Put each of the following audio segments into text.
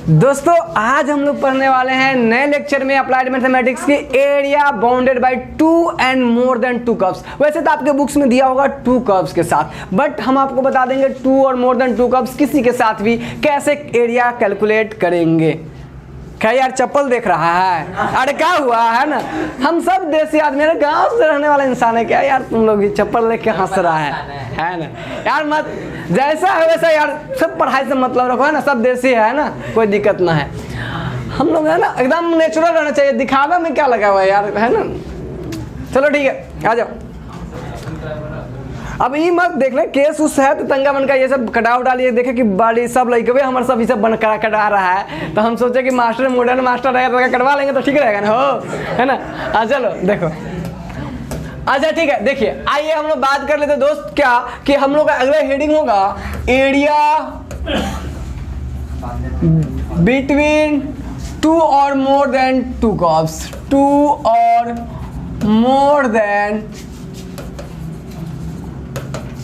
दोस्तों आज हम लोग पढ़ने वाले हैं नए लेक्चर में अप्लाइड मैथमेटिक्स की area bounded bye 2 and more than 2 curves. वैसे तो आपके बुक्स में दिया होगा 2 कर्व्स के साथ, बट हम आपको बता देंगे 2 और मोर देन 2 कर्व्स किसी के साथ भी कैसे एरिया कैलकुलेट करेंगे। क्या यार चप्पल देख रहा है? अरे क्या हुआ है ना, हम सब देसी आदमी, मेरे गांव से रहने वाला इंसान है। क्या यार तुम लोग चप्पल लेके हंस रहा है ना यार? मत जैसा है वैसा यार, सब पढ़ाई से मतलब रखो है ना, सब देसी है ना, कोई दिक्कत ना है। हम लोग है ना एकदम नेचुरल रहना चाहिए, दिखावे में क्या लगा हुआ है यार, है ना। चलो ठीक है, आ जाओ। अब ये मत देख ले केस उस है तो तंगा मन का ये सब कटाव डालिए, देखे कि बाड़ी सब लड़के हमारे सब ये सब बन कटा रहा है, तो हम सोचे कि मास्टर मॉडर्न मास्टर रहेगा तो कटवा लेंगे तो ठीक रहेगा ना, हो है ना। चलो देखो, अच्छा ठीक है, देखिए आइए हम लोग बात कर लेते दोस्त क्या कि हम लोग का अगला हेडिंग होगा एरिया बिटवीन 2 और मोर देन 2 कर्व्स। 2 और मोर देन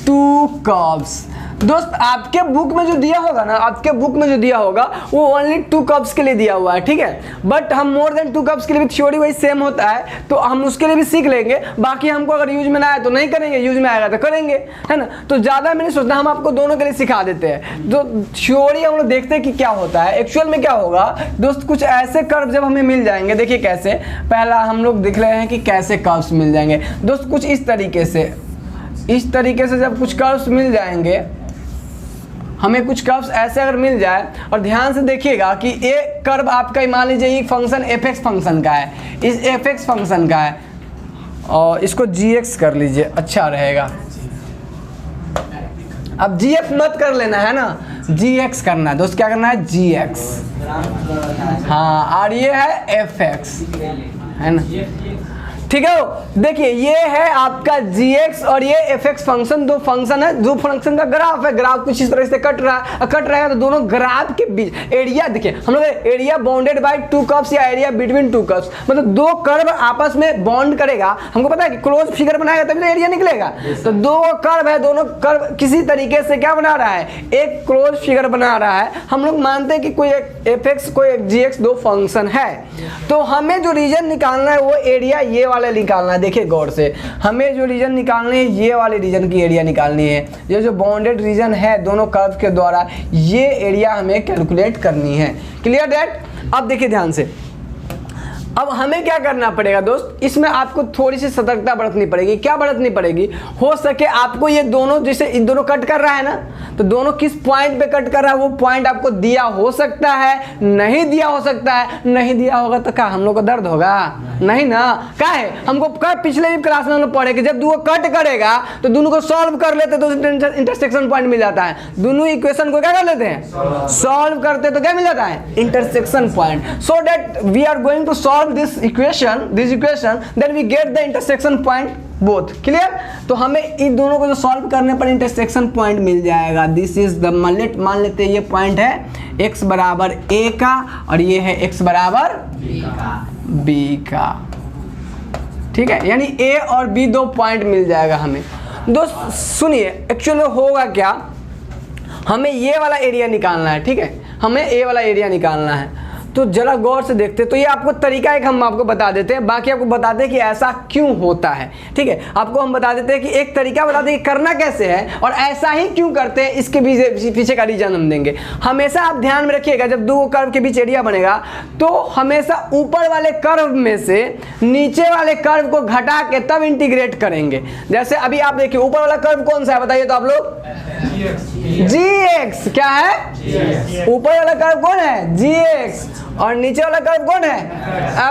2 कर्व्स। दोस्त आपके बुक में जो दिया होगा ना, आपके बुक में जो दिया होगा वो ओनली 2 कर्व्स के लिए दिया हुआ है, ठीक है। बट हम मोर देन 2 कर्व्स के लिए भी थ्योरी वही सेम होता है, तो हम उसके लिए भी सीख लेंगे। बाकी हमको अगर यूज में ना आए तो नहीं करेंगे, यूज में आएगा तो करेंगे, है ना। तो ज़्यादा मैंने सोचना, हम आपको दोनों के लिए सिखा देते हैं। जो थ्योरी हम लोग देखते हैं कि क्या होता है, एक्चुअल में क्या होगा दोस्त। कुछ ऐसे कर्व जब हमें मिल जाएंगे, देखिए कैसे, पहला हम लोग देख रहे हैं कि कैसे कर्व्स मिल जाएंगे दोस्त। कुछ इस तरीके से जब कुछ कर्व्स मिल जाएंगे, हमें कुछ कर्व्स ऐसे अगर मिल जाए, और ध्यान से देखिएगा कि एक कर्व आपका मान लीजिए ये फंक्शन fx फंक्शन का है, इस fx फंक्शन का है, और इसको gx कर लीजिए, अच्छा रहेगा। अब gf मत कर लेना है ना, gx करना है दोस्त। क्या करना है? gx। हाँ, और ये है fx, है ना, ठीक है। देखिए ये है आपका gx और ये fx फंक्शन, दो फंक्शन है, दो फंक्शन का ग्राफ है। ग्राफ कुछ इस तरह से कट रहा है, तो दोनों ग्राफ के बीच एरिया, देखिए हम लोग एरिया बाउंडेड बाय 2 कर्व्स या एरिया बिटवीन 2 कर्व्स, मतलब 2 कर्व आपस में बॉन्ड करेगा। हमको पता है कि क्लोज फिगर बनाएगा तभी तो एरिया निकलेगा। तो 2 कर्व है, दोनों कर्व किसी तरीके से क्या बना रहा है? एक क्लोज फिगर बना रहा है। हम लोग मानते हैं कि कोई एक fx कोई एक gx, दो फंक्शन है। तो हमें जो रीजन निकालना है वो एरिया ये वाला निकालना है। देखिए गौर से, हमें जो रीजन निकालने है ये वाले रीजन की एरिया निकालनी है। ये जो बाउंडेड रीजन है दोनों कर्व के द्वारा, ये एरिया हमें कैलकुलेट करनी है। Clear that? अब देखिए ध्यान से, अब हमें क्या करना पड़ेगा दोस्त, इसमें आपको थोड़ी सी सतर्कता बरतनी पड़ेगी। क्या बरतनी पड़ेगी? हो सके आपको ये दोनों, जैसे इन दोनों कट कर रहा है ना, तो दोनों किस पॉइंट पे कट कर रहा है वो पॉइंट आपको दिया हो सकता है, नहीं दिया हो सकता है। नहीं दिया होगा तो क्या हम लोग को दर्द होगा? नहीं ना। क्या है, हमको पिछले भी क्लास में हम लोग पढ़े कि जब दोनों कट करेगा तो दोनों को सॉल्व कर लेते तो इंटरसेक्शन पॉइंट मिल जाता है। दोनों इक्वेशन को क्या कर लेते हैं? सॉल्व करते तो क्या मिल जाता है? Intersection point. So that we are going to solve this equation, then we get the intersection point both. Clear? तो हमें इन दोनों को जो सॉल्व करने पर इंटरसेक्शन पॉइंट मिल जाएगा। दिस इज द मान लेते हैं ये पॉइंट है x बराबर a का और ये है x बराबर b का, ठीक है। यानी a और b दो पॉइंट मिल जाएगा हमें। दोस्त सुनिए, एक्चुअली होगा क्या, हमें ये वाला एरिया निकालना है, ठीक है, हमें a वाला एरिया निकालना है। तो जरा गौर से देखते, तो ये आपको तरीका एक हम आपको बता देते हैं, बाकी आपको बताते हैं कि ऐसा क्यों होता है, ठीक है। आपको हम बता देते हैं कि एक तरीका बताते हैं कि करना कैसे है और ऐसा ही क्यों करते हैं, इसके पीछे का रीजन हम देंगे। हमेशा आप ध्यान में रखिएगा, जब 2 कर्व के बीच एरिया बनेगा तो हमेशा ऊपर वाले कर्व में से नीचे वाले कर्व को घटा के तब इंटीग्रेट करेंगे। जैसे अभी आप देखिए ऊपर वाला कर्व कौन सा है बताइए तो आप लोग? gx। क्या है? ऊपर वाला कर्व कौन है? gx, और नीचे वाला कर्व कौन है?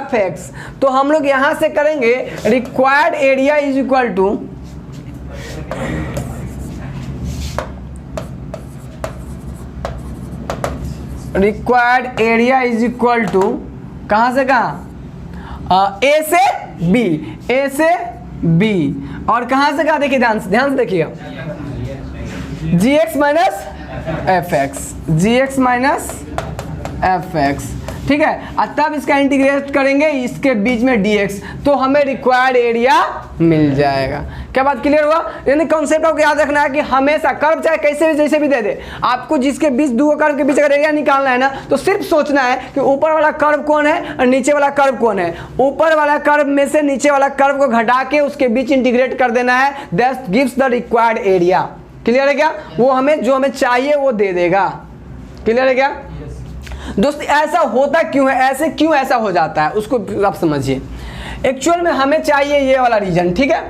fx। तो हम लोग यहां से करेंगे required area is equal to कहां से कहां? a से b, और कहां से कहां? देखिए ध्यान से देखिएगा, gx माइनस fx, ठीक है, और तब इसका इंटीग्रेट करेंगे इसके बीच में dx, तो हमें रिक्वायर्ड एरिया मिल जाएगा। क्या बात क्लियर हुआ? यानी कॉन्सेप्ट आपको याद रखना है कि हमेशा कर्व चाहे कैसे भी जैसे भी दे दे, आपको जिसके बीच दो कर्व के बीच अगर एरिया निकालना है ना, तो सिर्फ सोचना है कि ऊपर वाला कर्व कौन है और नीचे वाला कर्व कौन है। ऊपर वाला कर्व में से नीचे वाला कर्व को घटा के उसके बीच इंटीग्रेट कर देना है, that gives the required area. Clear है क्या? वो हमें जो हमें चाहिए वो दे देगा। क्लियर है क्या दोस्त? ऐसा होता क्यों है, ऐसे क्यों ऐसा हो जाता है उसको आप समझिए। एक्चुअल में हमें चाहिए ये वाला रीजन, ठीक है।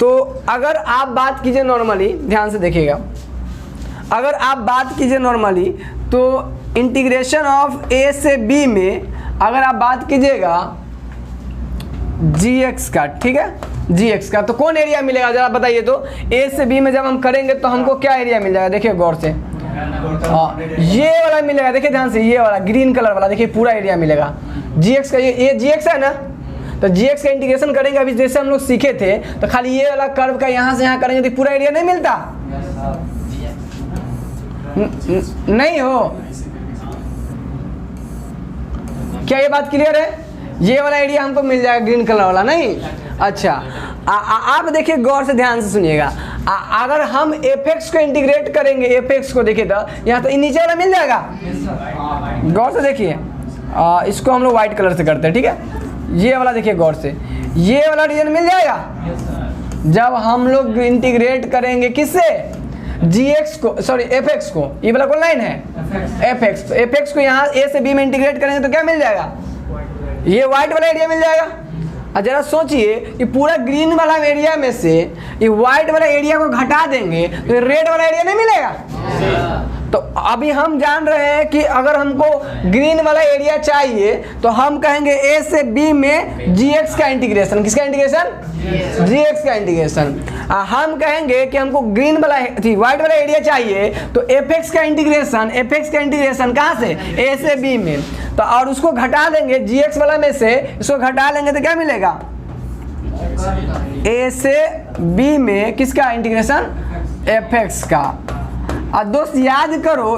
तो अगर आप बात कीजिए नॉर्मली, ध्यान से देखिएगा, अगर आप बात कीजिए नॉर्मली तो इंटीग्रेशन ऑफ ए से बी में अगर आप बात कीजिएगा gx का, ठीक है, gx का, तो कौन एरिया मिलेगा जरा बताइए। तो ए से बी में जब हम करेंगे तो हमको क्या एरिया मिल जाएगा, देखिए गौर से, ये वाला मिलेगा, देखिए ध्यान से, ये वाला ग्रीन कलर वाला, देखिए पूरा एरिया मिलेगा gx का। ये gx है ना, तो gx का इंटीग्रेशन करेंगे अभी जैसे हम लोग सीखे थे, तो खाली ये वाला कर्व का यहाँ से यहाँ करेंगे तो पूरा एरिया नहीं मिलता, नहीं हो क्या? ये बात क्लियर है? ये वाला एरिया हमको मिल जाएगा ग्रीन कलर वाला, नहीं? अच्छा, आप देखिए गौर से ध्यान से सुनिएगा, अगर हम fx को इंटीग्रेट करेंगे, fx को देखिए तो यहाँ तो नीचे वाला मिल जाएगा। गौर से देखिए, इसको हम लोग व्हाइट कलर से करते हैं, ठीक है। ये वाला देखिए गौर से, ये वाला रीजन मिल जाएगा जब हम लोग इंटीग्रेट करेंगे किससे, gx को, सॉरी fx को, ये वाला कौन लाइन है fx, तो fx को यहाँ a से b में इंटीग्रेट करेंगे तो क्या मिल जाएगा, ये व्हाइट वाला एरिया मिल जाएगा। और जरा सोचिए कि पूरा ग्रीन वाला एरिया में से ये व्हाइट वाला एरिया को घटा देंगे तो रेड वाला एरिया नहीं मिलेगा। तो अभी हम जान रहे हैं कि अगर हमको ग्रीन वाला एरिया चाहिए तो हम कहेंगे ए से बी में gx का इंटीग्रेशन, किसका इंटीग्रेशन, gx का इंटीग्रेशन। हम कहेंगे कि हमको ग्रीन वाला व्हाइट वाला एरिया चाहिए तो fx का इंटीग्रेशन कहाँ से, ए से बी में, तो और उसको घटा देंगे gx वाला में से, इसको घटा लेंगे तो क्या मिलेगा, ए से बी में किसका इंटीग्रेशन, fx का। और दोस्त याद करो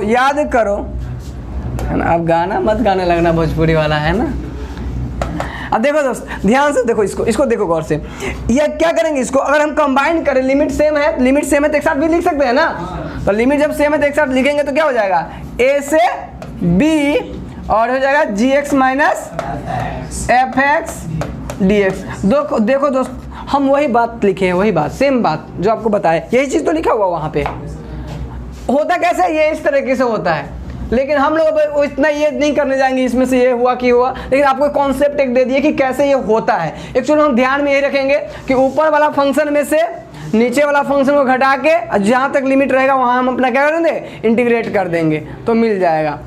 है ना, अब गाना मत गाने लगना भोजपुरी वाला, है ना। अब देखो दोस्त ध्यान से देखो, इसको देखो गौर से, ये क्या करेंगे, इसको अगर हम कंबाइन करें, लिमिट सेम है तो एक साथ भी लिख सकते हैं ना, तो लिमिट जब सेम है तो एक साथ लिखेंगे तो क्या हो जाएगा, ए से बी और हो जाएगा gx माइनस fx dx। देखो दोस्त हम वही बात लिखे हैं, वही बात, सेम बात जो आपको बताया, यही चीज़ तो लिखा हुआ वहाँ पे। होता कैसे, ये इस तरीके से होता है, लेकिन हम लोग इतना ये नहीं करने जाएंगे इसमें से ये हुआ कि हुआ, लेकिन आपको कॉन्सेप्ट एक दे दिए कि कैसे ये होता है। एक्चुअली हम ध्यान में यही रखेंगे कि ऊपर वाला फंक्शन में से नीचे वाला फंक्शन को घटा के जहाँ तक लिमिट रहेगा वहाँ हम अपना क्या कर देंगे, इंटीग्रेट कर देंगे तो मिल जाएगा।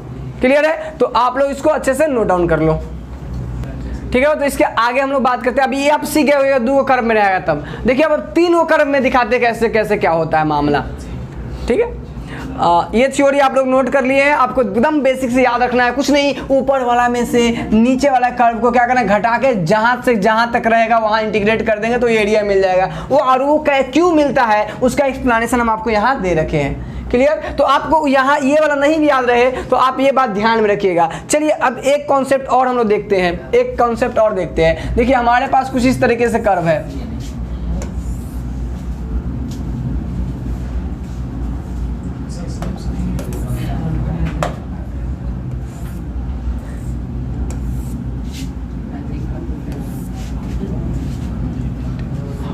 क्लियर है? तो आप लोग इसको अच्छे से नोट डाउन कर लो, ठीक है। तो इसके आगे हम लोग बात करते हैं। अभी ये आप सीखे हुए दो कर्व में रहेगा, तब देखिए अब तीनों कर्व में दिखाते कैसे कैसे क्या होता है मामला, ठीक है। ये थ्योरी आप लोग नोट कर लिए हैं, आपको एकदम बेसिक से याद रखना है, कुछ नहीं, ऊपर वाला में से नीचे वाला कर्व को क्या करना है, घटा के जहां से जहां तक रहेगा वहां इंटीग्रेट कर देंगे तो एरिया मिल जाएगा। वो और वो क्यों मिलता है उसका एक्सप्लेनेशन हम आपको यहाँ दे रखे हैं। क्लियर? तो आपको यहाँ ये वाला नहीं भी याद रहे तो आप ये बात ध्यान में रखिएगा। चलिए अब एक कॉन्सेप्ट और हम लोग देखते हैं, देखिए हमारे पास कुछ इस तरीके से कर्व है,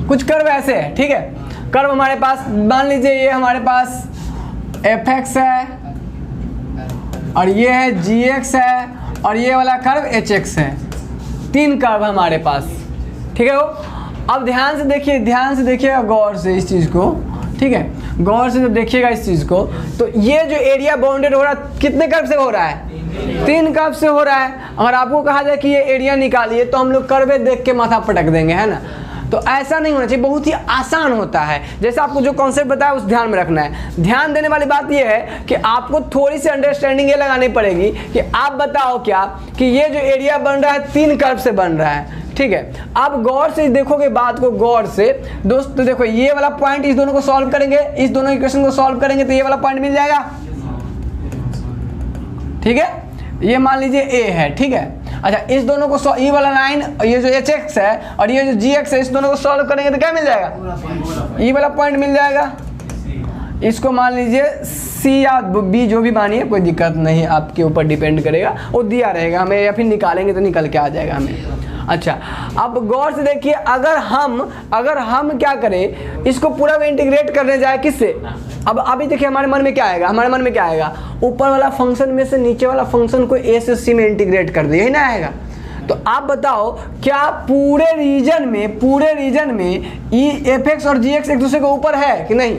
कुछ कर्व ऐसे है, ठीक है। कर्व हमारे पास मान लीजिए ये हमारे पास fx है और ये है gx है और ये वाला कर्व hx है, तीन कर्व हमारे पास, ठीक है। अब ध्यान से देखिएगा गौर से इस चीज़ को, ठीक है। गौर से जब देखिएगा इस चीज़ को तो ये जो एरिया बाउंडेड हो रहा है कितने कर्व से हो रहा है, तीन कर्व से हो रहा है। अगर आपको कहा जाए कि ये एरिया निकालिए तो हम लोग कर्व देख के माथा पटक देंगे, है ना। तो ऐसा नहीं होना चाहिए, बहुत ही आसान होता है। जैसे आपको जो कॉन्सेप्ट बताया उस ध्यान में रखना है। ध्यान देने वाली बात यह है कि आपको थोड़ी सी अंडरस्टैंडिंग ये लगानी पड़ेगी कि आप बताओ क्या कि ये जो एरिया बन रहा है तीन कर्व से बन रहा है, ठीक है। आप गौर से देखोगे बात को, गौर से दोस्त, तो देखो ये वाला पॉइंट, इस दोनों को सॉल्व करेंगे, इस दोनों इक्वेशन को सॉल्व करेंगे तो ये वाला पॉइंट मिल जाएगा, ठीक है। ये मान लीजिए ए है, ठीक है। अच्छा, इस दोनों को ये वाला लाइन, ये जो एच एक्स है और ये जो जी एक्स है, इस दोनों को सॉल्व करेंगे तो क्या मिल जाएगा, ये वाला पॉइंट मिल जाएगा। इसको मान लीजिए सी या बी, जो भी मानिए, कोई दिक्कत नहीं, आपके ऊपर डिपेंड करेगा, वो दिया रहेगा हमें, या फिर निकालेंगे तो निकल के आ जाएगा हमें। अच्छा, अब गौर से देखिए, अगर हम क्या करें, इसको पूरा में इंटीग्रेट करने जाए किससे, अब अभी देखिए हमारे मन में क्या आएगा, ऊपर वाला फंक्शन में से नीचे वाला फंक्शन को ए से सी में इंटीग्रेट कर दे, यही ना आएगा। तो आप बताओ, क्या पूरे रीजन में ई एफ एक्स और जी एक्स एक दूसरे के ऊपर है कि नहीं।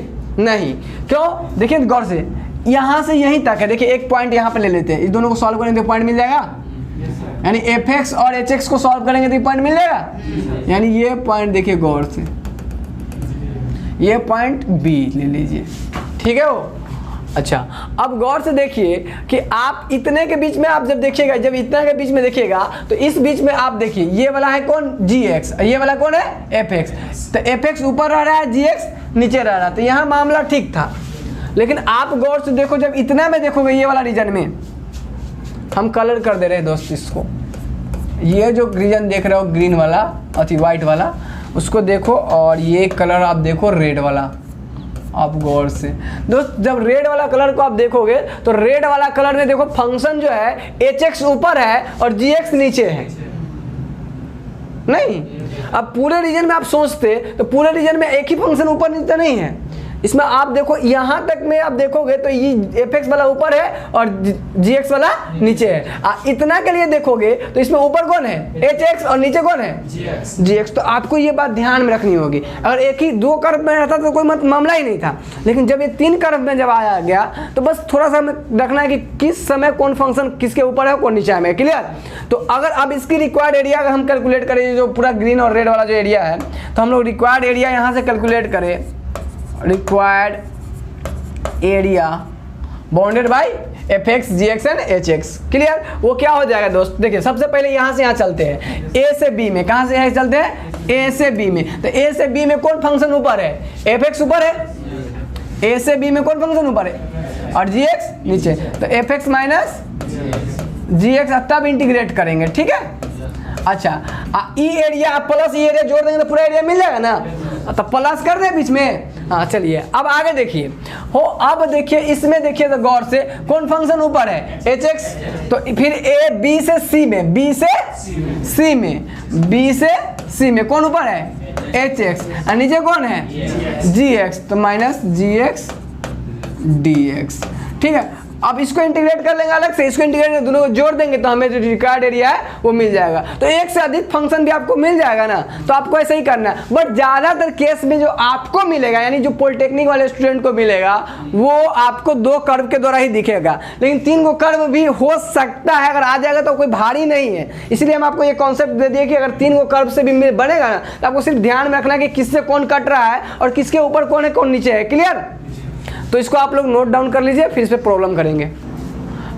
क्यों, देखिए गौर से, यहाँ से यहीं तक है। देखिए एक पॉइंट यहाँ पे ले लेते हैं, इस दोनों को सॉल्व करेंगे तो पॉइंट मिल जाएगा, यानी एफ एक्स और एच एक्स को सॉल्व करेंगे तो पॉइंट मिल जाएगा। यानी ये पॉइंट देखिए गौर से, ये पॉइंट बी ले लीजिए, ठीक है वो। अच्छा, अब गौर से देखिए कि आप इतने के बीच में आप जब देखिएगा, जब इतना के बीच में देखिएगा तो इस बीच में आप देखिए, ये वाला है कौन, जी एक्स, ये वाला कौन है, एफ एक्स। तो एफ एक्स ऊपर रह रहा है, जी एक्स नीचे रह रहा है, तो यहाँ मामला ठीक था। लेकिन आप गौर से देखो, जब इतना में देखोगे, ये वाला रीजन में हम कलर कर दे रहे हैं दोस्त इसको, ये जो रीजन देख रहे हो ग्रीन वाला अथी वाइट वाला, उसको देखो, और ये कलर आप देखो रेड वाला। आप गौर से दोस्त, जब रेड वाला कलर को आप देखोगे तो रेड वाला कलर में देखो फंक्शन जो है एच एक्स ऊपर है और जी एक्स नीचे है, नहीं। अब पूरे रीजन में आप सोचते तो पूरे रीजन में एक ही फंक्शन ऊपर नीचे नहीं है, इसमें आप देखो यहाँ तक में आप देखोगे तो ये एफ एक्स वाला ऊपर है और जी एक्स वाला नीचे है। इतना के लिए देखोगे तो इसमें ऊपर कौन है, एच एक्स, और नीचे कौन है, जी एक्स। तो आपको ये बात ध्यान में रखनी होगी। अगर एक ही दो कर्व में रहता तो कोई मामला ही नहीं था, लेकिन जब ये तीन कर्व में जब आया गया तो बस थोड़ा सा रखना है कि किस समय कौन फंक्शन किसके ऊपर है, कौन नीचे है, क्लियर। तो अगर अब इसकी रिक्वायर्ड एरिया अगर हम कैलकुलेट करें, जो पूरा ग्रीन और रेड वाला जो एरिया है, तो हम लोग रिक्वायर्ड एरिया यहाँ से कैलकुलेट करें, required area bounded by F X, G X and H X, clear. वो क्या हो जाएगा दोस्त, देखिए सबसे पहले यहाँ से यहाँ चलते हैं, ए से बी में, कहाँ से यहाँ चलते हैं, ए से बी में। तो ए से बी में कौन फंक्शन ऊपर है, एफ एक्स ऊपर है, ए से बी में कौन फंक्शन ऊपर है, और जी एक्स नीचे। तो एफ एक्स माइनस जी एक्स तब इंटीग्रेट करेंगे, ठीक है। अच्छा, ई एरिया प्लस ई एरिया जोड़ देंगे तो पूरा एरिया मिल जाएगा ना, तो प्लस कर दे बीच में। हाँ चलिए, अब आगे देखिए हो, अब देखिए इसमें देखिए तो गौर से कौन फंक्शन ऊपर है, एच एक्स। तो फिर ए बी से सी में, बी से सी में कौन ऊपर है, एच एक्स, और नीचे कौन है, जी एक्स। तो माइनस जी एक्स डी एक्स, ठीक है। अब इसको इंटीग्रेट कर लेंगे अलग से, इसको इंटीग्रेट दोनों को जोड़ देंगे तो हमें जो रिक्वायर्ड एरिया है वो मिल जाएगा। तो एक से अधिक फंक्शन भी आपको मिल जाएगा ना, तो आपको ऐसे ही करना है। बट ज़्यादातर केस में जो आपको मिलेगा, यानी जो पॉलिटेक्निक वाले स्टूडेंट को मिलेगा, वो आपको दो कर्व के द्वारा ही दिखेगा, लेकिन तीन को कर्व भी हो सकता है। अगर आ जाएगा तो कोई भारी नहीं है, इसलिए हम आपको ये कॉन्सेप्ट दे दिए कि अगर तीन को कर्व से भी बनेगा ना, तो आपको सिर्फ ध्यान में रखना है कि किससे कौन कट रहा है और किसके ऊपर कौन है कौन नीचे है, क्लियर। तो इसको आप लोग नोट डाउन कर लीजिए, फिर इस पर प्रॉब्लम करेंगे।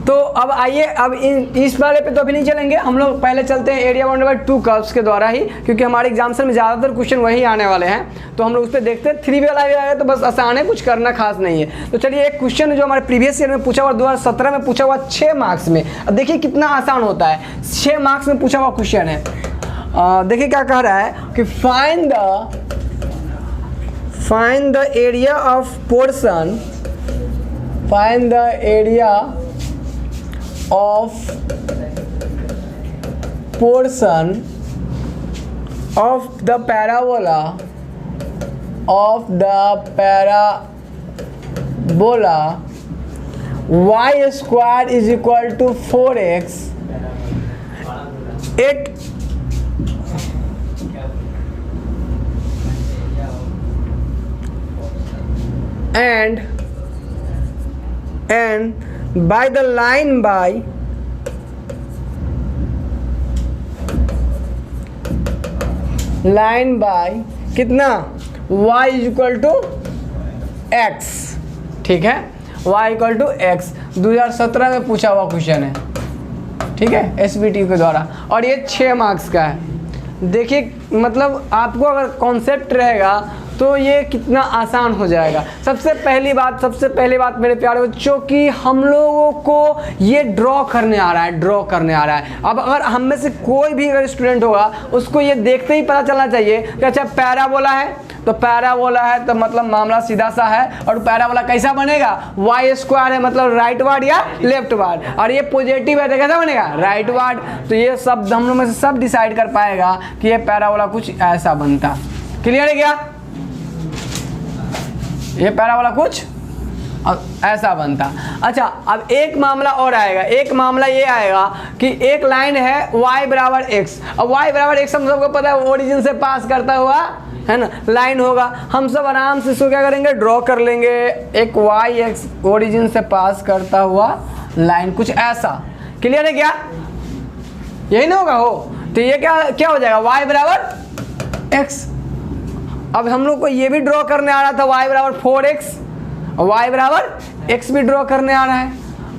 तो अब आइए, अब इस वाले पे तो अभी नहीं चलेंगे, हम लोग पहले चलते हैं area bounded by two curves के द्वारा ही, क्योंकि हमारे एग्जाम्स में ज़्यादातर क्वेश्चन वही आने वाले हैं। तो हम लोग उस पर देखते हैं, 3 वाला भी आया तो बस आसान है, कुछ करना खास नहीं है। तो चलिए, एक क्वेश्चन जो हमारे प्रीवियस ईयर में पूछा हुआ, 2017 में पूछा हुआ 6 मार्क्स में। अब देखिए कितना आसान होता है, 6 मार्क्स में पूछा हुआ क्वेश्चन है। देखिए क्या कह रहा है कि find the area of portion, find the area of portion of the parabola y square is equal to 4x at and by the line by कितना y is equal to x, ठीक है, y इक्वल टू x 2017 में पूछा हुआ question है, ठीक है, SBT के द्वारा, और ये 6 मार्क्स का है। देखिए मतलब आपको अगर कॉन्सेप्ट रहेगा तो ये कितना आसान हो जाएगा। सबसे पहली बात मेरे प्यारे बच्चों कि हम लोगों को ये ड्रॉ करने आ रहा है। अब अगर हम में से कोई भी अगर स्टूडेंट होगा उसको ये देखते ही पता चलना चाहिए कि अच्छा पैराबोला है, तो पैराबोला है तो मतलब मामला सीधा सा है। और पैराबोला कैसा बनेगा, वाई स्क्वायर है मतलब राइट वार्ड या लेफ्ट वार्ड, और ये पॉजिटिव है तो कैसा बनेगा, राइट वार्ड। तो ये सब हम लोग में से सब डिसाइड कर पाएगा कि ये पैराबोला कुछ ऐसा बनता। क्लियर है क्या, ये पैराबोला कुछ ऐसा बनता। अच्छा अब एक मामला और आएगा, एक मामला ये आएगा कि एक लाइन है y बराबर x। अब y बराबर x हम सबको पता है ओरिजिन से पास करता हुआ है ना लाइन होगा। हम सब आराम से इसको क्या करेंगे, ड्रॉ कर लेंगे। एक y x ओरिजिन से पास करता हुआ लाइन कुछ ऐसा। क्लियर है क्या, यही ना होगा हो। तो ये क्या हो जाएगा, y बराबर x। अब हम लोग को ये भी ड्रॉ करने आ रहा था y बराबर 4x, y बराबर x भी ड्रॉ करने आ रहा है।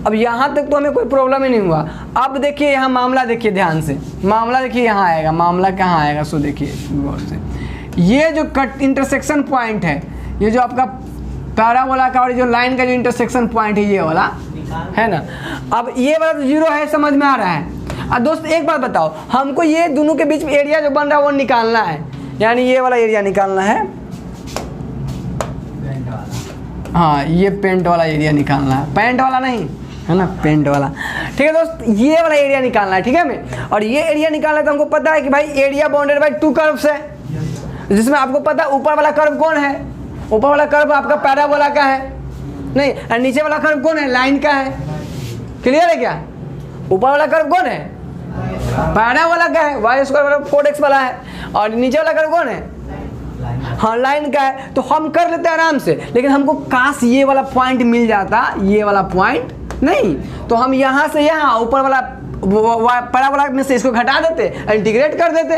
अब यहाँ तक तो हमें कोई प्रॉब्लम ही नहीं हुआ। अब देखिए यहाँ मामला देखिए ध्यान से, मामला देखिए यहाँ आएगा, मामला कहाँ आएगा सो देखिए गौर से। ये जो कट इंटरसेक्शन पॉइंट है, ये जो आपका पैराबोला का और जो लाइन का जो इंटरसेक्शन पॉइंट है ये वाला है ना। अब ये वाला तो जीरो है, समझ में आ रहा है। अब दोस्त एक बात बताओ, हमको ये दोनों के बीच में एरिया जो बन रहा है वो निकालना है, यानी ये वाला एरिया निकालना है। हाँ ये पेंट वाला एरिया निकालना है, पेंट वाला नहीं है ना, पेंट वाला। ठीक है दोस्त, ये वाला एरिया निकालना है, ठीक है हमें। और ये एरिया निकालना है तो हमको पता है कि भाई एरिया बाउंडेड बाय 2 कर्व्स है, जिसमें आपको पता है ऊपर वाला कर्व कौन है, ऊपर वाला कर्व आपका पैराबोला का है नहीं, और नीचे वाला कर्व कौन है, लाइन का है। क्लियर है क्या, ऊपर वाला कर्व कौन है, पैराबोला का है, y स्क्वायर 4x वाला है, और नीचे वाला कर्व कौन है, हाँ लाइन का है। तो हम कर लेते हैं आराम से, लेकिन हमको काश ये वाला पॉइंट मिल जाता, ये वाला पॉइंट नहीं, तो हम यहाँ से यहाँ ऊपर वाला पैराबोला में से इसको घटा देते, इंटीग्रेट कर देते।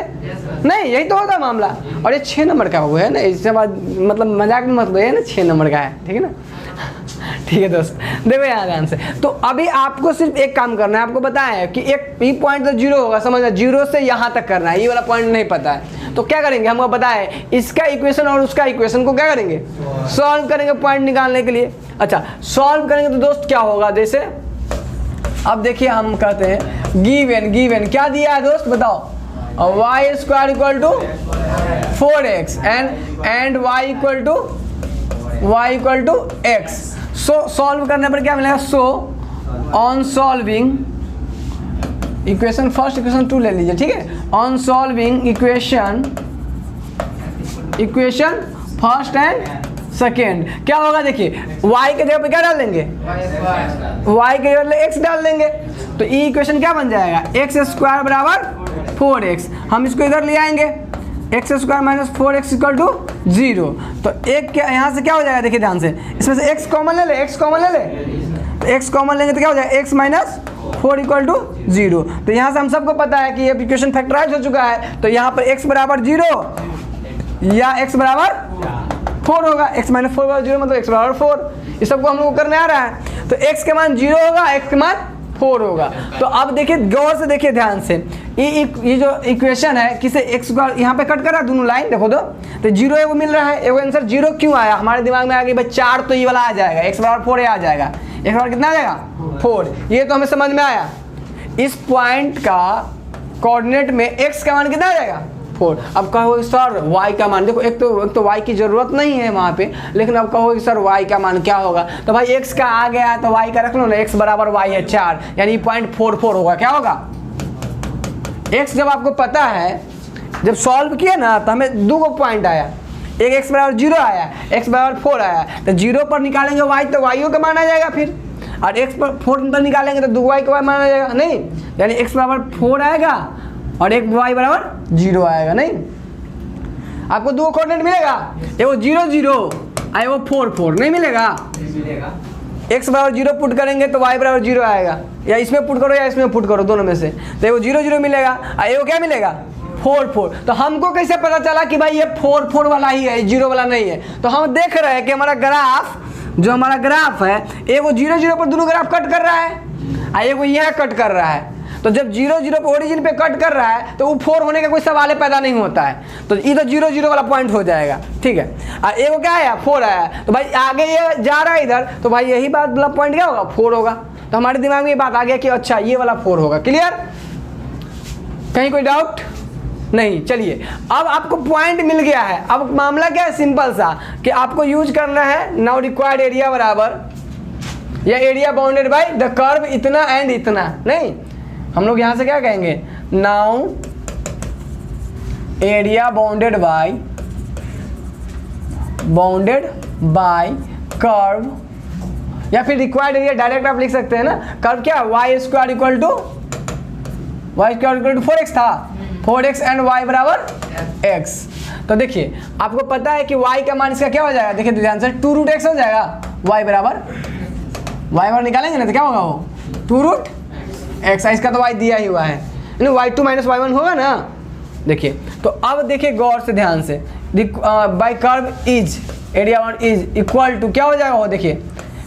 नहीं यही तो होता मामला। और ये 6 नंबर का वो है ना, इसके बाद मतलब मजाक में मतलब ये ना 6 नंबर का है, ठीक है ना। ठीक है दोस्त, देखो यहाँ ध्यान से। तो अभी आपको सिर्फ एक काम करना है, आपको बताया है कि एक ई पॉइंट तो 0 होगा, समझना, 0 से यहाँ तक करना है, ये वाला पॉइंट नहीं पता है। तो क्या करेंगे, हमको पता है इसका इक्वेशन और उसका इक्वेशन को क्या करेंगे, सॉल्व करेंगे पॉइंट निकालने के लिए। अच्छा सॉल्व करेंगे तो दोस्त क्या होगा, जैसे अब देखिए हम कहते हैं गिवन क्या दिया है दोस्त बताओ, y square equal to 4x and y equal to x। So solve करने पर क्या मिलेगा, so on solving equation first equation 2 ले लीजिए, ठीक है। On solving equation first and second क्या होगा, देखिए y के जगह पे क्या डाल देंगे, y के जगह पे x डाल देंगे। तो ई इक्वेशन क्या बन जाएगा, x स्क्वायर बराबर 4x। हम इसको इधर ले आएंगे, x square minus 4x equal to 0। तो एक क्या यहाँ से क्या हो जाएगा, देखिए ध्यान से, इसमें से x कॉमन ले ले, तो x कॉमन लेंगे तो क्या हो जाएगा, x माइनस 4 इक्वल टू 0। तो यहाँ से हम सबको पता है कि ये इक्वेशन फैक्टराइज हो चुका है। तो यहाँ पर x बराबर 0 या x बराबर 4 होगा, x माइनस 4 बराबर 0 मतलब x बराबर 4। इस सबको हम लोग को करने आ रहा है। तो x के मान 0 होगा, x के मान 4 होगा। तो अब देखिए गौर से देखिए ध्यान से, ये जो इक्वेशन है किसे x का यहाँ पे कट कर रहा है, दोनों लाइन देखो तो 0 एगो मिल रहा है, एगो आंसर 0 क्यों आया, हमारे दिमाग में आ गया भाई 4 तो ये वाला आ जाएगा, x बराबर 4 आ जाएगा, x बराबर कितना आ जाएगा 4। ये तो हमें समझ में आया। इस पॉइंट का कोऑर्डिनेट में x का मान कितना आ जाएगा 4। अब कहो सर y का मान, देखो एक तो y की जरूरत नहीं है वहाँ पे, लेकिन अब कहो कि सर y का मान क्या होगा, तो भाई x का आ गया तो y का रख लो ना, x बराबर y है 4, यानी 0.44 होगा। क्या होगा, x जब आपको पता है, जब सॉल्व किया ना तो हमें 2 पॉइंट आया, एक x बराबर 0 आया, x बराबर 4 आया। तो 0 पर निकालेंगे y तो y का मान आ जाएगा फिर, और x पर 4 पर निकालेंगे तो 2y का मान आ जाएगा, नहीं यानी x बराबर 4 आएगा और एक y बराबर 0 आएगा। नहीं आपको 2 कोऑर्डिनेट मिलेगा, एगो 0 0 और एगो 4 4, नहीं मिलेगा। x बराबर 0 पुट करेंगे तो y बराबर 0 आएगा, या इसमें पुट करो या इसमें पुट करो, दोनों में से। तो एगो 0 0 मिलेगा और एगो क्या मिलेगा 4 4। तो हमको कैसे पता चला कि भाई ये 4 4 वाला ही है, 0 वाला नहीं है। तो हम देख रहे हैं कि हमारा ग्राफ, जो हमारा ग्राफ है, एगो 0 0 पर दोनों ग्राफ कट कर रहा है और एगो यह कट कर रहा है। तो जब 0 0 पे ओरिजिन पे कट कर रहा है तो वो 4 होने का कोई सवाल पैदा नहीं होता है, तो इधर 0 0 वाला पॉइंट हो जाएगा। ठीक है, और एगो क्या आया 4 आया, तो भाई आगे ये जा रहा है इधर, तो भाई यही बात वाला पॉइंट क्या होगा 4 होगा। तो हमारे दिमाग में ये बात आ गया कि अच्छा ये वाला 4 होगा। क्लियर, कहीं कोई डाउट नहीं? चलिए अब आपको पॉइंट मिल गया है। अब मामला क्या है, सिंपल सा कि आपको यूज करना है नाउ रिक्वायर्ड एरिया बराबर या area bounded by the curve इतना एंड इतना। नहीं, हम लोग यहां से क्या कहेंगे, now area bounded bye curve, या फिर रिक्वायर्ड एरिया डायरेक्ट आप लिख सकते हैं ना। कर्व क्या, Y square equal to 4x था, 4x एंड y बराबर x। तो देखिए आपको पता है कि y का मान इसका क्या हो जाएगा, देखिए ध्यान से 2√x हो जाएगा, y बराबर निकालेंगे ना तो क्या होगा वो 2√x, इसका तो y दिया ही हुआ है, y2 माइनस y1 होगा ना। देखिए तो अब देखिए गौर से ध्यान से, by curve is area bound is equal to क्या हो जाएगा वो, देखिए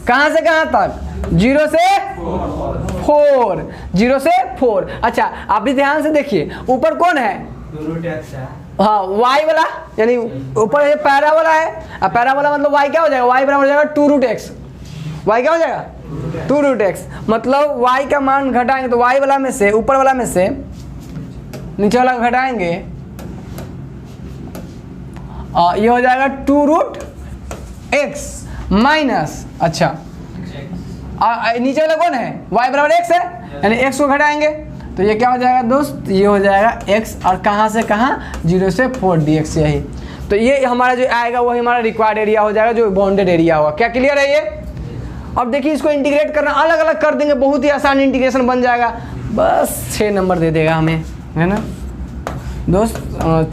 कहाँ से कहाँ तक, 0 से 4, 0 से 4। अच्छा आप भी ध्यान से देखिए ऊपर कौन है, हाँ y वाला, यानी ऊपर ये पैराबोला है, अब पैराबोला मतलब y क्या हो जाएगा, y बराबर हो जाएगा 2√x, y क्या हो जाएगा 2√x, मतलब y का मान घटाएंगे तो y वाला में से ऊपर वाला में से नीचे वाला घटाएंगे, ये हो जाएगा 2√x माइनस, अच्छा नीचे वाला कौन है, y बराबर x है, यानी x को घटाएंगे तो ये क्या हो जाएगा दोस्त, ये हो जाएगा x, और कहाँ से कहाँ 0 से 4 dx, यही तो ये हमारा जो आएगा वही हमारा रिक्वायर्ड एरिया हो जाएगा, जो बाउंडेड एरिया होगा। क्या क्लियर है ये? अब देखिए इसको इंटीग्रेट करना अलग अलग कर देंगे, बहुत ही आसान इंटीग्रेशन बन जाएगा, बस 6 नंबर दे देगा हमें, है ना दोस्त।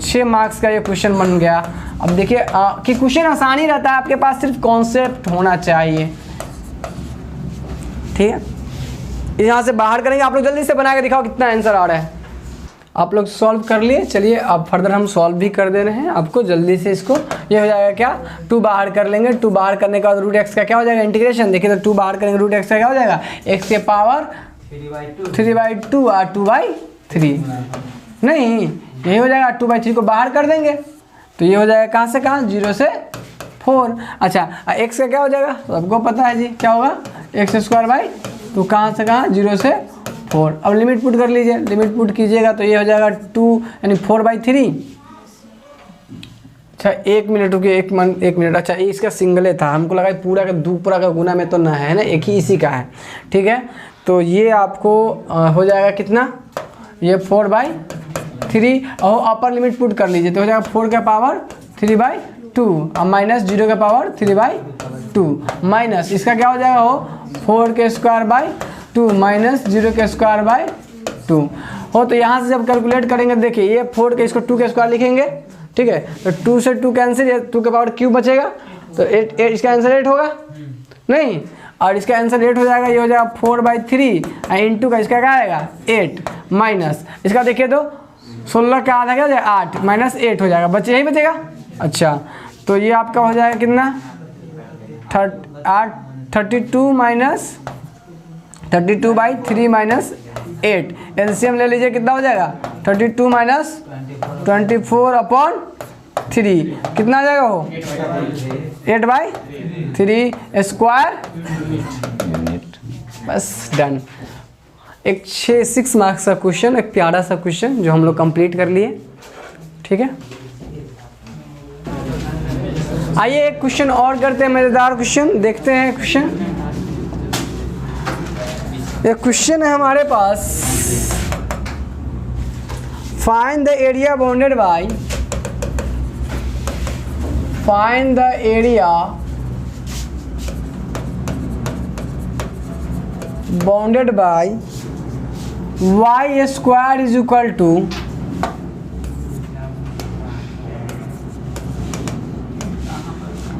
6 मार्क्स का ये क्वेश्चन बन गया। अब देखिए कि क्वेश्चन आसान ही रहता है, आपके पास सिर्फ कॉन्सेप्ट होना चाहिए, ठीक है। यहाँ से बाहर करेंगे, आप लोग जल्दी से बना के दिखाओ कितना आंसर आ रहा है। आप लोग सॉल्व कर लिए, चलिए अब फर्दर हम सॉल्व भी कर दे रहे हैं आपको जल्दी से। इसको ये हो जाएगा क्या, 2 बाहर कर लेंगे, 2 बाहर करने के बाद √x का क्या हो जाएगा इंटीग्रेशन, देखिए तो 2 बाहर करेंगे √x का क्या हो जाएगा, x के पावर 3/2 और 2/3, नहीं यही हो जाएगा, 2/3 को बाहर कर देंगे तो ये हो जाएगा कहाँ से कहाँ 0 से 4। अच्छा x का क्या हो जाएगा, सबको पता है जी क्या होगा, x² तो कहाँ से कहाँ 0 से 4। अब लिमिट पुट कर लीजिए, लिमिट पुट कीजिएगा तो ये हो जाएगा 2 यानी 4/3। अच्छा 1 मिनट रुकिए, 1 मिनट। अच्छा इसका सिंगले था, हमको लगा पूरा का गुना में तो ना है ना, एक ही इसी का है, ठीक है। तो ये आपको हो जाएगा कितना, ये 4/3 और अपर लिमिट पुट कर लीजिए तो हो जाएगा 4 का पावर 3/2 और माइनस 0 का पावर 3/2 माइनस इसका क्या हो जाएगा हो 4² माइनस 0² हो। तो यहाँ से जब कैलकुलेट करेंगे देखिए ये 4 के इसको 2 के स्क्वायर लिखेंगे, ठीक है, तो 2 से 2 कैंसिल, 2 के पावर क्यूब बचेगा तो 8 इसका आंसर 8 होगा नहीं, और इसका आंसर 8 हो जाएगा, ये हो जाएगा 4/3 इंटू का इसका क्या आएगा 8 माइनस इसका देखिए तो 16 का आधा क्या हो जाएगा 8 माइनस 8 हो जाएगा, बचे यही बचेगा। अच्छा तो ये आपका हो जाएगा कितना 32 माइनस 32/3 माइनस 8, एलसीएम ले लीजिए कितना हो जाएगा 32 माइनस 24/3 कितना आ जाएगा वो 8/3 स्क्वायर यूनिट। बस डन। एक 6 मार्क्स का क्वेश्चन, एक प्यारा सा क्वेश्चन जो हम लोग कंप्लीट कर लिए, ठीक है। आइए एक क्वेश्चन और करते हैं, मज़ेदार क्वेश्चन देखते हैं। क्वेश्चन एक क्वेश्चन है हमारे पास, find the area bounded by y square is equal to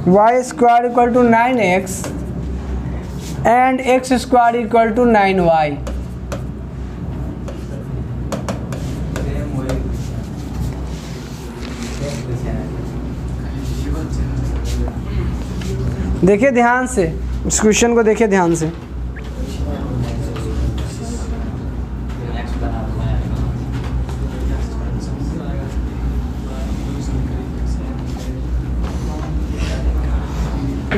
y square equal to 9x and x square equal to 9y। देखिए ध्यान से इस क्वेश्चन को, देखिए ध्यान से।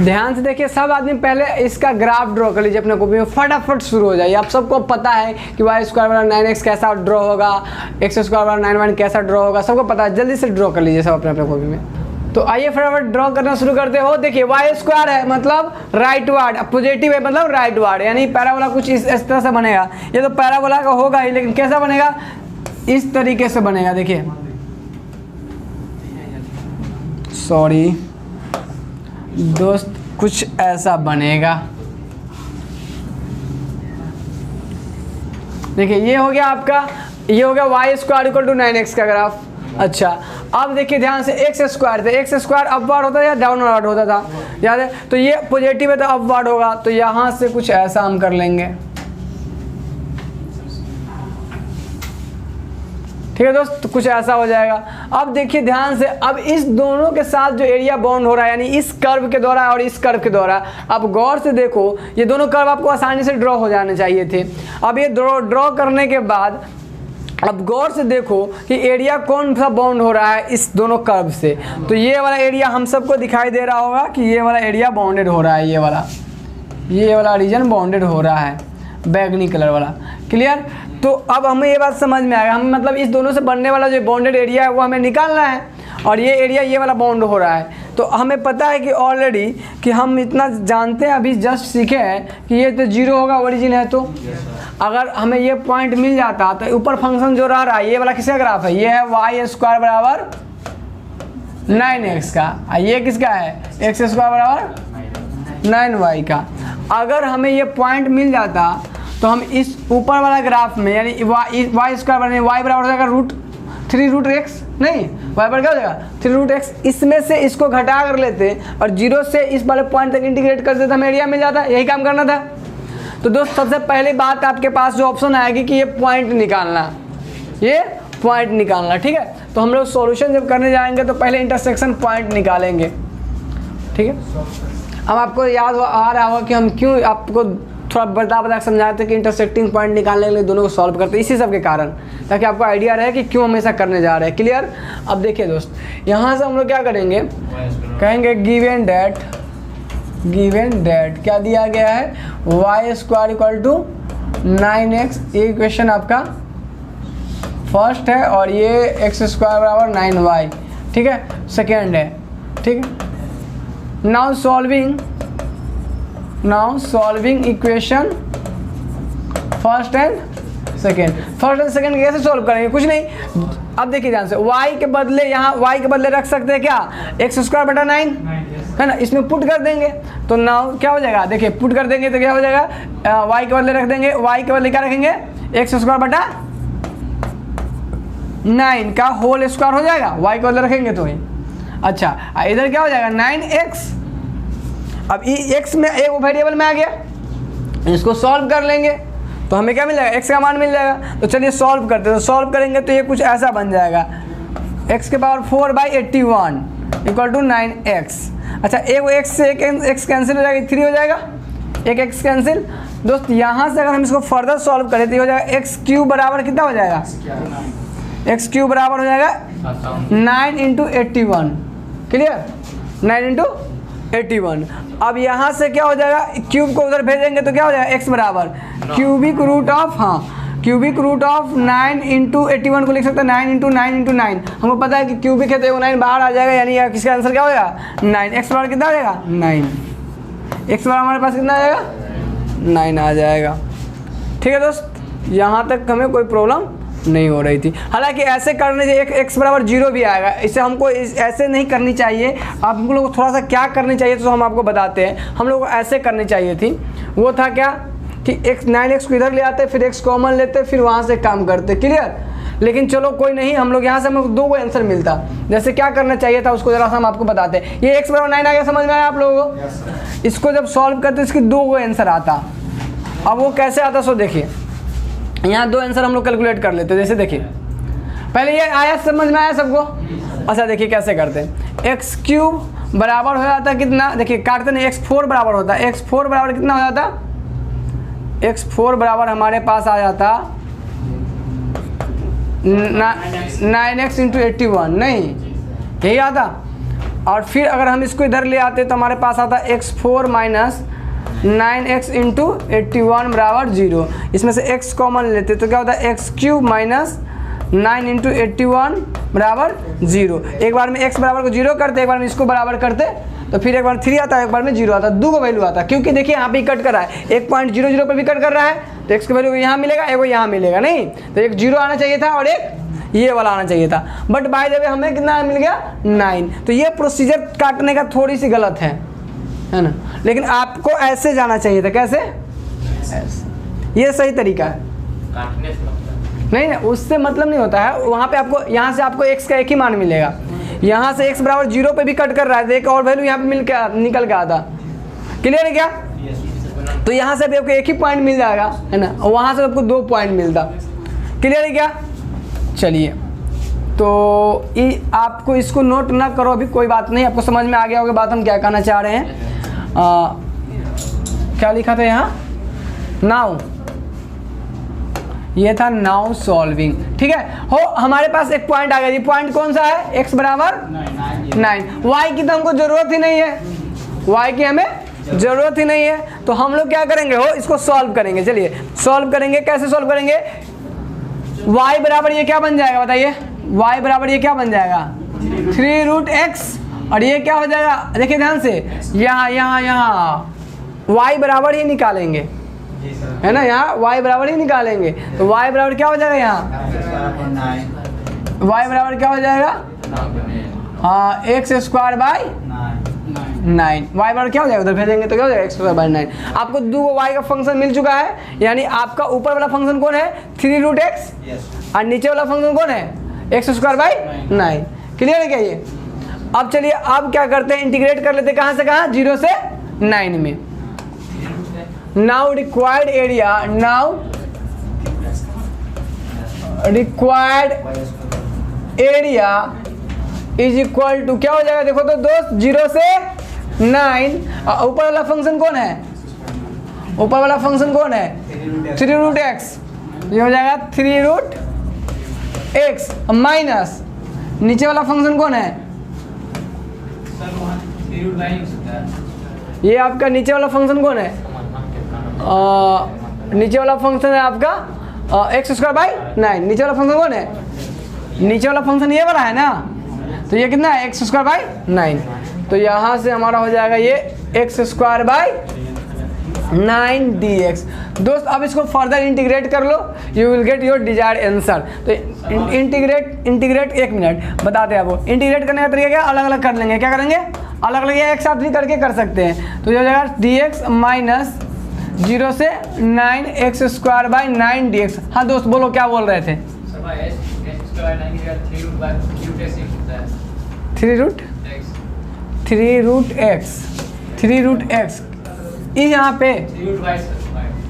ध्यान से देखिए, सब आदमी पहले इसका ग्राफ ड्रॉ कर लीजिए अपने कॉपी में, फटाफट शुरू हो जाइए। आप सबको पता है कि वाई स्क्वायर बराबर 9x कैसा ड्रॉ होगा, एक्स स्क्वायर बराबर 9y कैसा ड्रॉ होगा, सबको पता है। जल्दी से ड्रॉ कर लीजिए सब अपने अपने कॉपी में। तो आइए फटाफट ड्रॉ करना शुरू करते हो। देखिए वाई स्क्वायर है मतलब राइट वार्ड, पॉजिटिव है मतलब राइट वार्ड, यानी पैराबोला कुछ इस तरह से बनेगा। ये तो पैराबोला का होगा ही, लेकिन कैसा बनेगा, इस तरीके से बनेगा। देखिए सॉरी दोस्त, कुछ ऐसा बनेगा। देखिए ये हो गया आपका, ये हो गया Y square equal to 9x का ग्राफ। अच्छा अब देखिए ध्यान से, एक्स स्क्वायर थे, एक्स स्क्वायर अपवर्ड होता था या डाउनवर्ड होता था, याद है? तो ये पॉजिटिव है तो अपवर्ड होगा, तो यहाँ से कुछ ऐसा हम कर लेंगे। ठीक है दोस्त, तो कुछ ऐसा हो जाएगा। अब देखिए ध्यान से, अब इस दोनों के साथ जो एरिया बाउंड हो रहा है, यानी इस कर्व के द्वारा और इस कर्व के द्वारा, अब गौर से देखो, ये दोनों कर्व आपको आसानी से ड्रॉ हो जाने चाहिए थे। अब ये ड्रॉ करने के बाद अब गौर से देखो कि एरिया कौन सा बाउंड हो रहा है इस दोनों कर्व से। तो ये वाला एरिया हम सबको दिखाई दे रहा होगा कि ये वाला एरिया बाउंडेड हो रहा है, ये वाला रीजन बाउंडेड हो रहा है, बैगनी कलर वाला। क्लियर? तो अब हमें ये बात समझ में आएगा, हम मतलब इस दोनों से बनने वाला जो बाउंडेड एरिया है वो हमें निकालना है, और ये एरिया ये वाला बाउंड हो रहा है। तो हमें पता है कि ऑलरेडी कि हम इतना जानते हैं, अभी जस्ट सीखे हैं कि ये तो 0 होगा ओरिजिन है। तो अगर हमें ये पॉइंट मिल जाता तो ऊपर फंक्शन जो रह रहा है, ये वाला किसका ग्राफ है, ये है वाई स्क्वायर बराबर 9x का, ये किसका है, एक्स स्क्वायर बराबर 9y का। अगर हमें ये पॉइंट मिल जाता तो हम इस ऊपर वाला ग्राफ में, यानी वाई स्क्वायर बराबर वाई बराबर हो जाएगा √3√x, नहीं वाई बराबर क्या हो जाएगा 3√x, इसमें से इसको घटा कर लेते और 0 से इस वाले पॉइंट तक इंटीग्रेट कर देते, हमें एरिया मिल जाता। यही काम करना था। तो दोस्त सबसे पहली बात आपके पास जो ऑप्शन आएगी कि ये पॉइंट निकालना, ठीक है? तो हम लोग सॉल्यूशन जब करने जाएंगे तो पहले इंटरसेक्शन पॉइंट निकालेंगे। ठीक है, अब आपको याद आ रहा होगा कि हम क्यों आपको थोड़ा बता समझाए थे कि इंटरसेक्टिंग पॉइंट निकालने के लिए दोनों को सॉल्व करते हैं, इसी सब के कारण, ताकि आपको आइडिया रहे कि क्यों हम ऐसा करने जा रहे हैं। क्लियर? अब देखिए दोस्त, यहाँ से हम लोग क्या करेंगे, कहेंगे गिवन दैट क्या दिया गया है, Y square equal to 9x, ये इक्वेशन आपका फर्स्ट है, और ये एक्स स्क्वायर बराबर 9y, ठीक है, सेकेंड है। ठीक है, now solving equation first and second कैसे सॉल्व करेंगे, कुछ नहीं। अब देखिए ध्यान से, y के बदले यहाँ y के बदले रख सकते हैं क्या, एक्स स्क्वायर बटा 9 है ना, इसमें पुट कर देंगे तो नाउ क्या हो जाएगा, देखिए पुट कर देंगे तो क्या हो जाएगा, y के बदले रख देंगे, y के बदले क्या रखेंगे, एक्स स्क्वायर बटा 9 का होल स्क्वायर हो जाएगा, y के बदले रखेंगे तो ही। अच्छा इधर क्या हो जाएगा 9x, अब x में एक वेरिएबल में आ गया, इसको सॉल्व कर लेंगे तो हमें क्या मिल जाएगा, x का मान मिल जाएगा। तो चलिए सॉल्व करते हैं, तो सॉल्व करेंगे तो ये कुछ ऐसा बन जाएगा, x के पावर 4/81 इक्वल टू 9x। अच्छा एक x से एक x कैंसिल हो जाएगा, 3 हो जाएगा, एक x कैंसिल। दोस्त यहाँ से अगर हम इसको फर्दर सॉल्व करें तो ये हो जाएगा x³ बराबर कितना हो जाएगा, x³ बराबर हो जाएगा 9 × 81। क्लियर, 9 × 81। अब यहाँ से क्या हो जाएगा, क्यूब को उधर भेजेंगे तो क्या हो जाएगा, x बराबर क्यूबिक रूट ऑफ 9 × 81 को लिख सकते हैं 9 × 9 × 9। हमको पता है कि क्यूबिक है तो 9 बाहर आ जाएगा, यानी किसका आंसर क्या हो जाएगा 9। x बराबर कितना आ जाएगा 9, x बराबर हमारे पास कितना आ जाएगा 9 आ जाएगा। ठीक है दोस्त, यहाँ तक हमें कोई प्रॉब्लम नहीं हो रही थी। हालांकि ऐसे करने से x बराबर 0 भी आएगा, इसे हमको ऐसे नहीं करनी चाहिए। आप हम लोग थोड़ा सा क्या करनी चाहिए तो हम आपको बताते हैं। हम लोग को ऐसे करनी चाहिए थी, वो था क्या कि 9x को इधर ले आते, फिर x कॉमन लेते, फिर वहाँ से काम करते। क्लियर, लेकिन चलो कोई नहीं, हम लोग यहाँ से हम लोग 2 को आंसर मिलता। जैसे क्या करना चाहिए था उसको ज़रा सा हम आपको बताते हैं। ये x बराबर 9 आ गया, समझ में आया आप लोगों को? इसको जब सॉल्व करते इसकी 2 को आंसर आता। अब वो कैसे आता सो देखिए, यहाँ 2 आंसर हम लोग कैलकुलेट कर लेते हैं। जैसे देखिए पहले ये आया, समझ में आया सबको? अच्छा देखिए कैसे करते हैं, x³ बराबर हो जाता है कितना, देखिए काटते नहीं, x4 बराबर होता है, x4 बराबर कितना हो जाता, x4 बराबर हमारे पास आ जाता 9x × 81, नहीं यही आता और फिर अगर हम इसको इधर ले आते तो हमारे पास आता x4 माइनस 9x इंटू 81 बराबर 0। इसमें से x कॉमन लेते तो क्या होता है एक्स क्यूब माइनस 9 इंटू 81 बराबर 0। एक बार में x बराबर को 0 करते, एक बार में इसको बराबर करते तो फिर एक बार 3 आता है, एक बार में 0 आता है, 2 का वैल्यू आता है। क्योंकि देखिए यहाँ पे कट कर रहा है 1.00 पर भी कट कर रहा है तो x की वैल्यू यहाँ मिलेगा, एक यहाँ मिलेगा नहीं, तो एक 0 आना चाहिए था और एक ये वाला आना चाहिए था। बट बाय द वे हमें कितना मिल गया 9। तो ये प्रोसीजर काटने का थोड़ी सी गलत है ना, लेकिन आपको ऐसे जाना चाहिए था। कैसे? ऐसे, ये सही तरीका है। काटने से नहीं, उससे मतलब नहीं होता है। वहाँ पे आपको यहाँ से आपको x का एक ही मान मिलेगा, यहाँ से x बराबर 0 पे भी कट कर रहा है तो एक और वैल्यू यहाँ पे निकल के आता। क्लियर है क्या? तो यहाँ से भी आपको एक ही पॉइंट मिल जाएगा है ना, वहाँ से आपको 2 पॉइंट मिलता। क्लियर है क्या? चलिए, तो ये आपको इसको नोट ना करो अभी, कोई बात नहीं, आपको समझ में आ गया होगा बात हम क्या कहना चाह रहे हैं। क्या लिखा था यहाँ? नाउ, ये था नाउ सॉल्विंग। ठीक है हो, हमारे पास एक पॉइंट आ गया जी। पॉइंट कौन सा है? x बराबर 9। y की तो हमको जरूरत ही नहीं है, y की हमें जरूरत ही नहीं है। तो हम लोग क्या करेंगे हो, इसको सॉल्व करेंगे। चलिए सॉल्व करेंगे। कैसे सॉल्व करेंगे? y बराबर ये क्या बन जाएगा बताइए? y बराबर ये क्या बन जाएगा? 3 रूट एक्स। और ये क्या हो जाएगा? देखिए ध्यान से, यहाँ y बराबर ही निकालेंगे है ना, यहाँ y बराबर ही निकालेंगे। तो y बराबर क्या हो जाएगा? यहाँ y बराबर क्या हो जाएगा? हाँ, एक्स स्क्वायर बाई 9। y बराबर क्या हो जाएगा? उधर भेजेंगे तो क्या हो जाएगा? X square by 9। आपको 2 y का फंक्शन मिल चुका है, यानी आपका ऊपर वाला फंक्शन कौन है? 3 रूट एक्स और नीचे वाला फंक्शन कौन है? X square by 9। क्लियर है क्या ये? अब चलिए, अब क्या करते हैं, इंटीग्रेट कर लेते हैं। कहाँ से कहाँ? 0 से 9 में। Now required area, now required area is equal to क्या हो जाएगा? देखो तो दोस्त, 0 से 9। ऊपर वाला फंक्शन कौन है? ऊपर वाला फंक्शन कौन है? 3 रूट एक्स। ये हो जाएगा 3 रूट एक्स माइनस नीचे वाला फंक्शन कौन है? ये आपका नीचे वाला फंक्शन कौन है? नीचे वाला फंक्शन है आपका एक्स स्क्वायर बाई 9। नीचे वाला फंक्शन कौन है? नीचे वाला फंक्शन ये वाला है ना, तो ये कितना है? X square by 9। तो यहाँ से हमारा हो जाएगा ये एक्स स्क्वायर बाई 9 dx। दोस्त अब इसको फर्दर इंटीग्रेट कर लो, you will get your desired answer. तो इंटीग्रेट 1 मिनट बताते हैं आपको। इंटीग्रेट करने का तरीका क्या? अलग अलग कर लेंगे। क्या करेंगे? अलग अलग, या एक साथ भी करके कर सकते हैं। तो ये हो जाएगा dx माइनस 0 से 9 एक्स स्क्वायर बाई 9 dx। हाँ दोस्त बोलो, क्या बोल रहे थे? 3 रूट एक्स यहाँ पे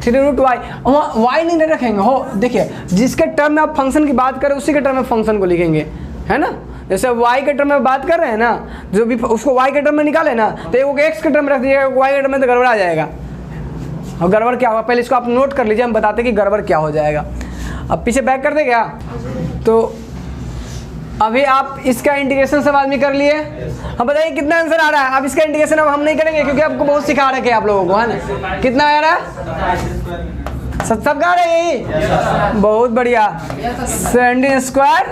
3 रूट वाई, वहाँ वाई नहीं रखेंगे हो। देखिए, जिसके टर्म में आप फंक्शन की बात करें उसी के टर्म में फंक्शन को लिखेंगे, है ना। जैसे y के टर्म में बात कर रहे हैं ना, जो भी उसको y के टर्म में निकाले ना, तो एक x के टर्म में रख दीजिएगा, y के टर्म में तो गड़बड़ आ जाएगा। और गड़बड़ क्या होगा पहले इसको आप नोट कर लीजिए, हम बताते कि गड़बड़ क्या हो जाएगा। अब पीछे बैक कर दे क्या? तो अभी आप इसका इंटीग्रेशन सब आदमी कर लिए। अब बताइए कितना आंसर आ रहा है? अब इसका इंटीग्रेशन अब हम नहीं करेंगे क्योंकि आपको बहुत सिखा रखे हैं आप लोगों को, है ना। कितना आ रहा है? सब गा रहे हैं यही? बहुत बढ़िया। 17 स्क्वायर।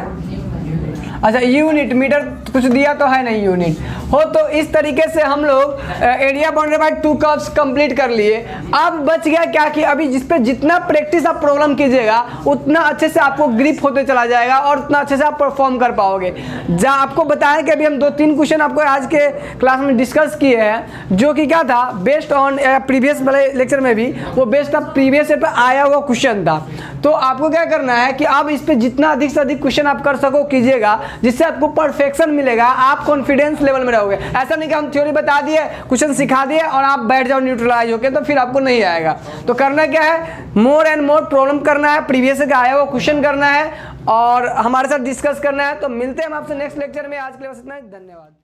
अच्छा, यूनिट मीटर कुछ दिया तो है नहीं यूनिट हो। तो इस तरीके से हम लोग area bounded bye 2 curves complete कर लिए। अब बच गया क्या कि अभी जिस पे जितना प्रैक्टिस आप प्रॉब्लम कीजिएगा उतना अच्छे से आपको ग्रिप होते चला जाएगा और उतना अच्छे से आप परफॉर्म कर पाओगे। जहाँ आपको बताया कि अभी हम 2-3 क्वेश्चन आपको आज के क्लास में डिस्कस किए हैं, जो कि क्या था, बेस्ड ऑन प्रीवियस वाले लेक्चर में भी वो बेस्ड ऑफ प्रीवियस ईयर पर आया हुआ क्वेश्चन था। तो आपको क्या करना है कि आप इस पर जितना अधिक से अधिक क्वेश्चन आप कर सको कीजिएगा, जिससे आपको परफेक्शन मिलेगा, आप कॉन्फिडेंस लेवल में रहोगे। ऐसा नहीं कि हम थ्योरी बता दिए, क्वेश्चन सिखा दिए और आप बैठ जाओ न्यूट्रलाइज होके, तो फिर आपको नहीं आएगा। तो करना क्या है, मोर एंड मोर प्रॉब्लम करना है, प्रीवियस का आया हुआ क्वेश्चन करना है और हमारे साथ डिस्कस करना है। तो मिलते हैं हम आपसे नेक्स्ट लेक्चर में। आज के लिए बस इतना ही, धन्यवाद।